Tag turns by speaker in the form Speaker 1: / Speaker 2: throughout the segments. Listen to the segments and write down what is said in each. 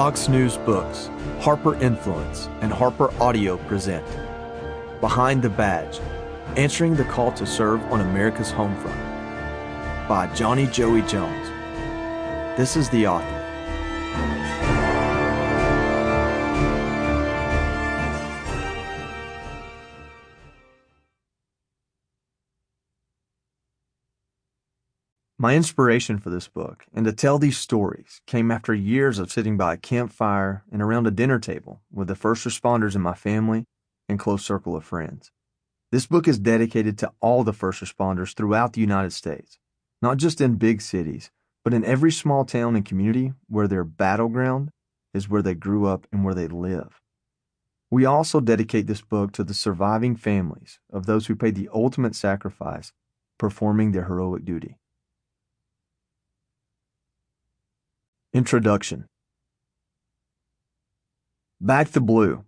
Speaker 1: Fox News Books, Harper Influence, and HarperAudio present Behind the Badge, Answering the Call to Serve on America's Homefront by Johnny Joey Jones. This is the author. My inspiration for this book and to tell these stories came after years of sitting by a campfire and around a dinner table with the first responders in my family and close circle of friends. This book is dedicated to all the first responders throughout the United States, not just in big cities, but in every small town and community where their battleground is where they grew up and where they live. We also dedicate this book to the surviving families of those who paid the ultimate sacrifice performing their heroic duty. Introduction. Back the Blue,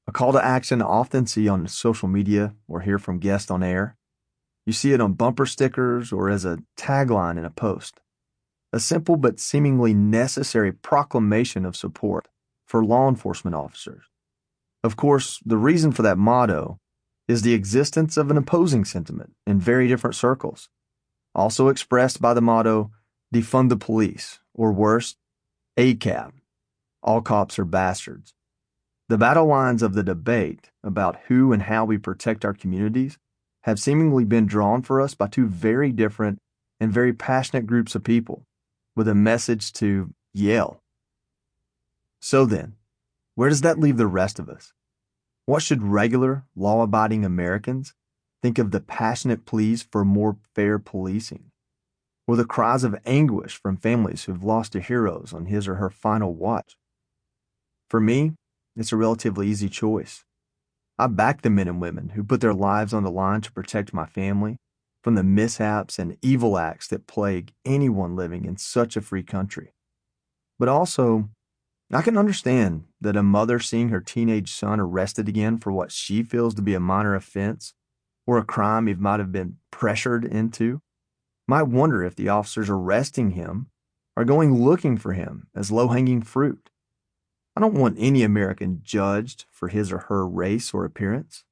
Speaker 1: a call to action I often see on social media or hear from guests on air. You see it on bumper stickers or as a tagline in a post. A simple but seemingly necessary proclamation of support for law enforcement officers. Of course, the reason for that motto is the existence of an opposing sentiment in very different circles, also expressed by the motto, defund the police, or worse, ACAB, all cops are bastards. The battle lines of the debate about who and how we protect our communities have seemingly been drawn for us by two very different and very passionate groups of people with a message to yell. So then, where does that leave the rest of us? What should regular, law-abiding Americans think of the passionate pleas for more fair policing? Or the cries of anguish from families who've lost their heroes on his or her final watch? For me, it's a relatively easy choice. I back the men and women who put their lives on the line to protect my family from the mishaps and evil acts that plague anyone living in such a free country. But also, I can understand that a mother seeing her teenage son arrested again for what she feels to be a minor offense or a crime he might have been pressured into might wonder if the officers arresting him are going looking for him as low-hanging fruit. I don't want any American judged for his or her race or appearance.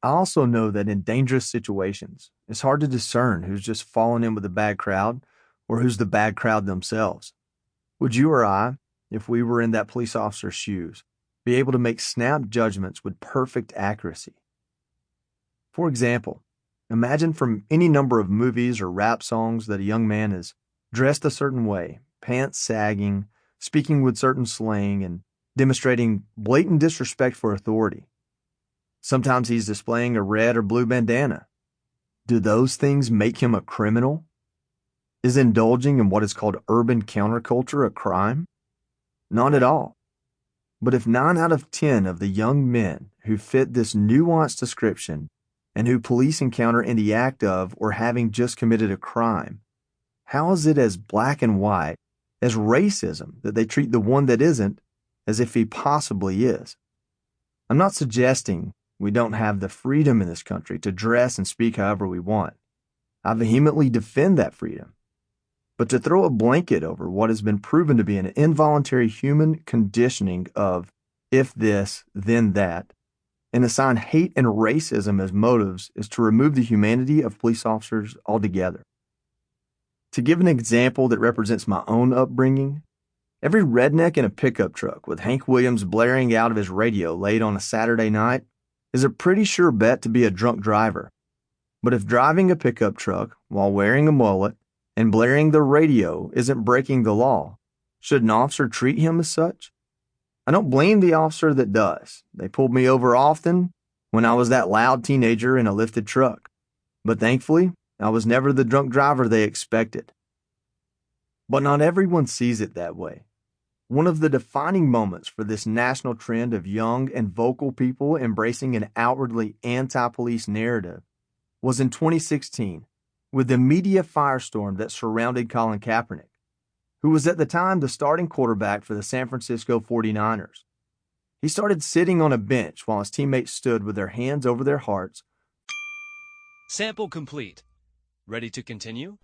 Speaker 1: I also know that in dangerous situations, it's hard to discern who's just fallen in with the bad crowd or who's the bad crowd themselves. Would you or I, if we were in that police officer's shoes, be able to make snap judgments with perfect accuracy? For example, imagine from any number of movies or rap songs that a young man is dressed a certain way, pants sagging, speaking with certain slang, and demonstrating blatant disrespect for authority. Sometimes he's displaying a red or blue bandana. Do those things make him a criminal? Is indulging in what is called urban counterculture a crime? Not at all. But if 9 out of 10 of the young men who fit this nuanced description and who police encounter in the act of or having just committed a crime, how is it as black and white as racism that they treat the one that isn't as if he possibly is? I'm not suggesting we don't have the freedom in this country to dress and speak however we want. I vehemently defend that freedom. But to throw a blanket over what has been proven to be an involuntary human conditioning of if this, then that, and assign hate and racism as motives is to remove the humanity of police officers altogether. To give an example that represents my own upbringing, every redneck in a pickup truck with Hank Williams blaring out of his radio late on a Saturday night is a pretty sure bet to be a drunk driver. But if driving a pickup truck while wearing a mullet and blaring the radio isn't breaking the law, should an officer treat him as such? I don't blame the officer that does. They pulled me over often when I was that loud teenager in a lifted truck. But thankfully, I was never the drunk driver they expected. But not everyone sees it that way. One of the defining moments for this national trend of young and vocal people embracing an outwardly anti-police narrative was in 2016 with the media firestorm that surrounded Colin Kaepernick, who was at the time the starting quarterback for the San Francisco 49ers. He started sitting on a bench while his teammates stood with their hands over their hearts.
Speaker 2: Sample complete. Ready to continue?